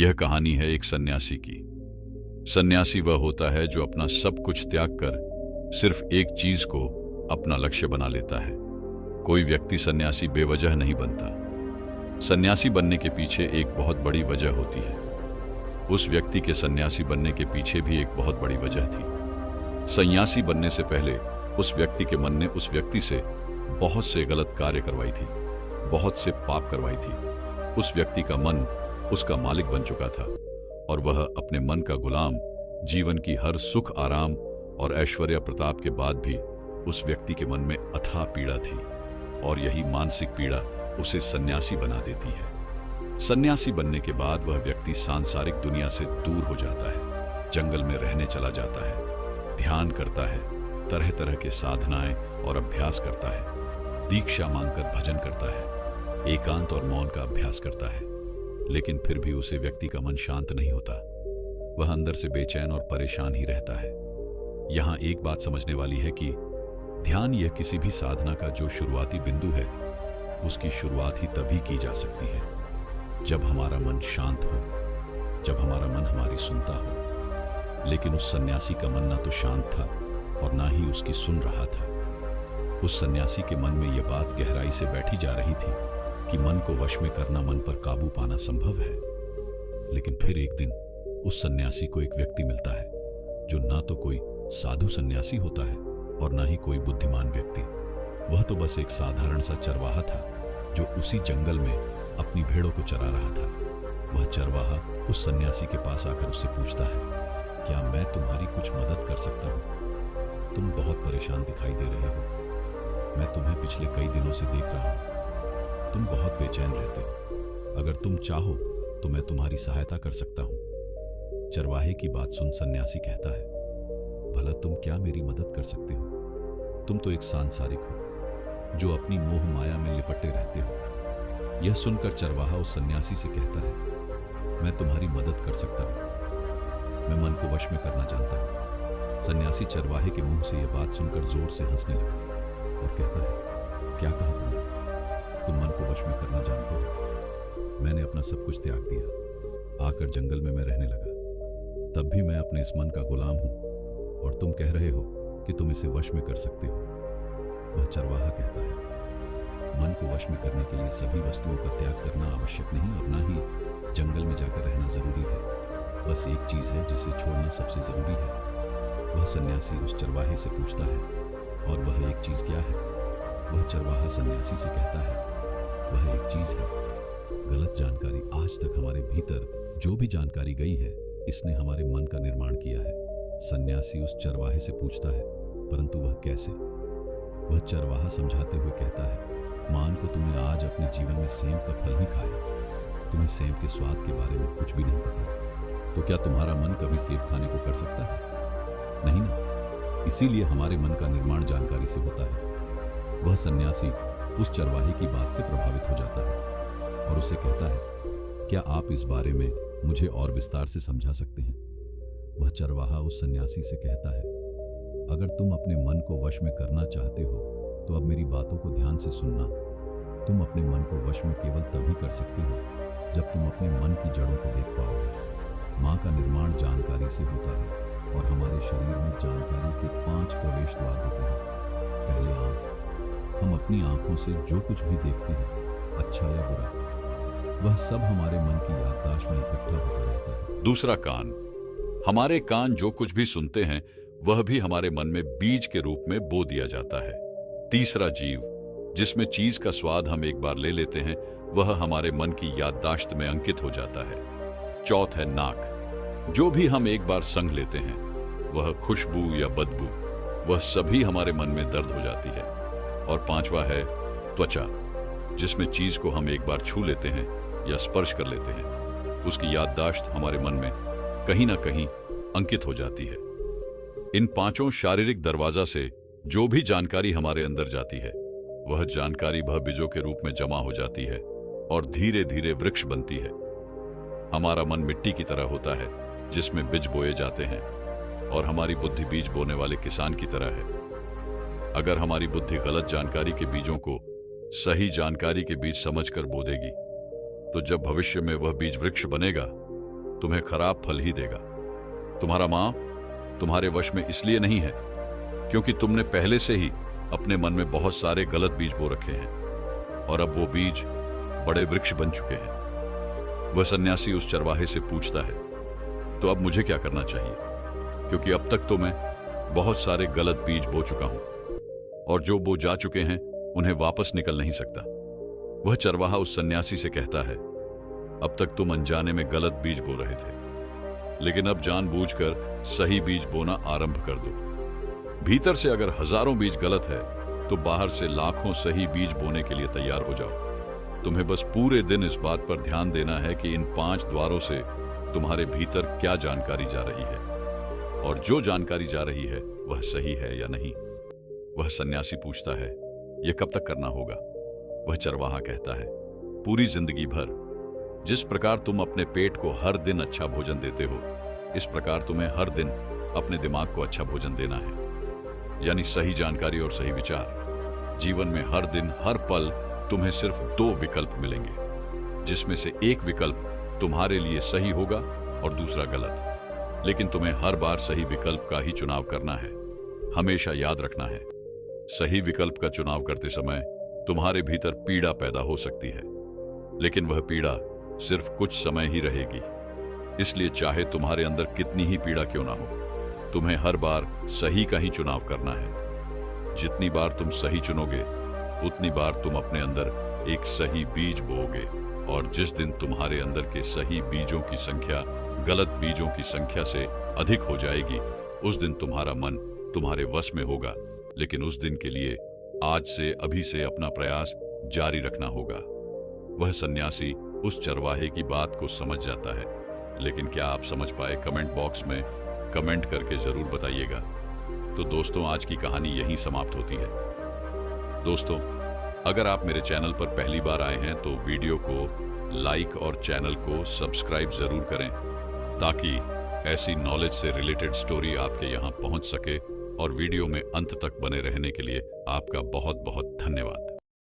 यह कहानी है एक सन्यासी की। सन्यासी वह होता है जो अपना सब कुछ त्याग कर सिर्फ एक चीज को अपना लक्ष्य बना लेता है। कोई व्यक्ति सन्यासी बेवजह नहीं बनता। सन्यासी बनने के पीछे एक बहुत बड़ी वजह होती है। उस व्यक्ति के सन्यासी बनने के पीछे भी एक बहुत बड़ी वजह थी। सन्यासी बनने से पहले उस व्यक्ति के मन ने उस व्यक्ति से बहुत से गलत कार्य करवाई थी, बहुत से पाप करवाई थी। उस व्यक्ति का मन उसका मालिक बन चुका था और वह अपने मन का गुलाम। जीवन की हर सुख आराम और ऐश्वर्य प्रताप के बाद भी उस व्यक्ति के मन में अथाह पीड़ा थी और यही मानसिक पीड़ा उसे सन्यासी बना देती है। सन्यासी बनने के बाद वह व्यक्ति सांसारिक दुनिया से दूर हो जाता है, जंगल में रहने चला जाता है, ध्यान करता है, तरह तरह के साधनाएं और अभ्यास करता है, दीक्षा मांगकर भजन करता है, एकांत और मौन का अभ्यास करता है। लेकिन फिर भी उसे व्यक्ति का मन शांत नहीं होता। वह अंदर से बेचैन और परेशान ही रहता है। यहां एक बात समझने वाली है कि ध्यान यह किसी भी साधना का जो शुरुआती बिंदु है, उसकी शुरुआत ही तभी की जा सकती है जब हमारा मन शांत हो, जब हमारा मन हमारी सुनता हो। लेकिन उस सन्यासी का मन ना तो शांत था और ना ही उसकी सुन रहा था। उस सन्यासी के मन में यह बात गहराई से बैठी जा रही थी कि मन को वश में करना, मन पर काबू पाना संभव है। लेकिन फिर एक दिन उस सन्यासी को एक व्यक्ति मिलता है जो ना तो कोई साधु सन्यासी होता है और ना ही कोई बुद्धिमान व्यक्ति। वह तो बस एक साधारण सा चरवाहा था जो उसी जंगल में अपनी भेड़ों को चरा रहा था। वह चरवाहा उस सन्यासी के पास आकर उससे पूछता है, क्या मैं तुम्हारी कुछ मदद कर सकता हूं? तुम बहुत परेशान दिखाई दे रहे हो। मैं तुम्हें पिछले कई दिनों से देख रहा हूं। तुम बहुत बेचैन रहते हो। अगर तुम चाहो तो मैं तुम्हारी सहायता कर सकता हूं। चरवाहे की बात सुन सन्यासी कहता है, भला तुम क्या मेरी मदद कर सकते हो? तुम तो एक सांसारिक हो जो अपनी मोह माया में लिपटे रहते हो। यह सुनकर चरवाहा उस सन्यासी से कहता है, मैं तुम्हारी मदद कर सकता हूं। मैं मन को वश में करना जानता हूं। सन्यासी चरवाहे के मुंह से यह बात सुनकर जोर से हंसने लगा और कहता है, क्या कहा तुमने? तुम मन को वश में करना जानते हो? मैंने अपना सब कुछ त्याग दिया, आकर जंगल में मैं रहने लगा। तब भी मैं अपने इस मन का गुलाम हूं और तुम कह रहे हो कि तुम इसे वश में कर सकते हो। वह चरवाहा कहता है, मन को वश में करने के लिए सभी वस्तुओं का त्याग करना आवश्यक नहीं और ना ही जंगल में जाकर रहना जरूरी है। बस एक चीज है जिसे छोड़ना सबसे जरूरी है। वह सन्यासी उस चरवाहे से पूछता है, और वह एक चीज क्या है? वह चरवाहा सन्यासी से कहता है, वह एक चीज है गलत जानकारी। आज तक हमारे भीतर जो भी जानकारी गई है, इसने हमारे मन का निर्माण किया है। सन्यासी उस चरवाहे से पूछता है, परंतु वह कैसे? वह चरवाहा समझाते हुए कहता है, मान को तुमने आज अपने जीवन में सेब का फल ही खाया। तुम्हें सेब के स्वाद के बारे में कुछ भी नहीं पता, तो क्या तुम्हारा मन कभी सेब खाने को कर सकता है? नहीं ना। इसीलिए हमारे मन का निर्माण जानकारी से होता है। वह सन्यासी उस चरवाहे की बात से प्रभावित हो जाता है और उससे कहता है, क्या आप इस बारे में मुझे और विस्तार से समझा सकते हैं? वह चरवाहा उस सन्यासी से कहता है, अगर तुम अपने मन को वश में करना चाहते हो तो अब मेरी बातों को ध्यान से सुनना। तुम अपने मन को वश में केवल तभी कर सकते हो जब तुम अपने मन की जड़ों को देख पाओगे। मां का निर्माण जानकारी से होता है और हमारे शरीर में जानकारी के 5 प्रवेश द्वार होते हैं। पहले आंख। हम अपनी आंखों से जो कुछ भी देखते हैं, अच्छा या बुरा, वह सब हमारे मन की याददाश्त में इकट्ठा होता रहता है। दूसरा कान। हमारे कान जो कुछ भी सुनते हैं वह भी हमारे मन में बीज के रूप में बो दिया जाता है। तीसरा जीव, जिसमें चीज का स्वाद हम एक बार ले लेते हैं, वह हमारे मन की याददाश्त में अंकित हो जाता है। चौथ है नाक। जो भी हम एक बार संग लेते हैं, वह खुशबू या बदबू, वह सभी हमारे मन में दर्द हो जाती है। और पांचवा है त्वचा, जिसमें चीज को हम एक बार छू लेते हैं या स्पर्श कर लेते हैं, उसकी याददाश्त हमारे मन में कहीं ना कहीं अंकित हो जाती है। इन 5 शारीरिक दरवाजा से जो भी जानकारी हमारे अंदर जाती है, वह जानकारी बीजों के रूप में जमा हो जाती है और धीरे धीरे वृक्ष बनती है। हमारा मन मिट्टी की तरह होता है जिसमें बीज बोए जाते हैं और हमारी बुद्धि बीज बोने वाले किसान की तरह है। अगर हमारी बुद्धि गलत जानकारी के बीजों को सही जानकारी के बीज समझकर बो देगी, तो जब भविष्य में वह बीज वृक्ष बनेगा तुम्हें खराब फल ही देगा। तुम्हारा मां तुम्हारे वश में इसलिए नहीं है क्योंकि तुमने पहले से ही अपने मन में बहुत सारे गलत बीज बो रखे हैं और अब वो बीज बड़े वृक्ष बन चुके हैं। वह सन्यासी उस चरवाहे से पूछता है, तो अब मुझे क्या करना चाहिए? क्योंकि अब तक तो मैं बहुत सारे गलत बीज बो चुका हूं और जो बो जा चुके हैं उन्हें वापस निकल नहीं सकता। वह चरवाहा उस सन्यासी से कहता है, अब तक तुम अनजाने में गलत बीज बो रहे थे, लेकिन अब जानबूझकर सही बीज बोना आरंभ कर दो। भीतर से अगर हजारों बीज गलत है तो बाहर से लाखों सही बीज बोने के लिए तैयार हो जाओ। तुम्हें बस पूरे दिन इस बात पर ध्यान देना है कि इन 5 द्वारों से तुम्हारे भीतर क्या जानकारी जा रही है और जो जानकारी जा रही है वह सही है या नहीं। वह सन्यासी पूछता है, यह कब तक करना होगा? वह चरवाहा कहता है, पूरी जिंदगी भर। जिस प्रकार तुम अपने पेट को हर दिन अच्छा भोजन देते हो, इस प्रकार तुम्हें हर दिन अपने दिमाग को अच्छा भोजन देना है, यानी सही जानकारी और सही विचार। जीवन में हर दिन हर पल तुम्हें सिर्फ 2 विकल्प मिलेंगे, जिसमें से एक विकल्प तुम्हारे लिए सही होगा और दूसरा गलत। लेकिन तुम्हें हर बार सही विकल्प का ही चुनाव करना है। हमेशा याद रखना है, सही विकल्प का चुनाव करते समय तुम्हारे भीतर पीड़ा पैदा हो सकती है, लेकिन वह पीड़ा सिर्फ कुछ समय ही रहेगी। इसलिए चाहे तुम्हारे अंदर कितनी ही पीड़ा क्यों ना हो, तुम्हें हर बार सही का ही चुनाव करना है। जितनी बार तुम सही चुनोगे उतनी बार तुम अपने अंदर एक सही बीज बोओगे, और जिस दिन तुम्हारे अंदर के सही बीजों की संख्या गलत बीजों की संख्या से अधिक हो जाएगी, उस दिन तुम्हारा मन तुम्हारे वश में होगा। लेकिन उस दिन के लिए आज से अभी से अपना प्रयास जारी रखना होगा। वह सन्यासी उस चरवाहे की बात को समझ जाता है, लेकिन क्या आप समझ पाए? कमेंट बॉक्स में कमेंट करके जरूर बताइएगा। तो दोस्तों, आज की कहानी यहीं समाप्त होती है। दोस्तों, अगर आप मेरे चैनल पर पहली बार आए हैं तो वीडियो को लाइक और चैनल को सब्सक्राइब जरूर करें, ताकि ऐसी नॉलेज से रिलेटेड स्टोरी आपके यहां पहुंच सके। और वीडियो में अंत तक बने रहने के लिए आपका बहुत बहुत धन्यवाद।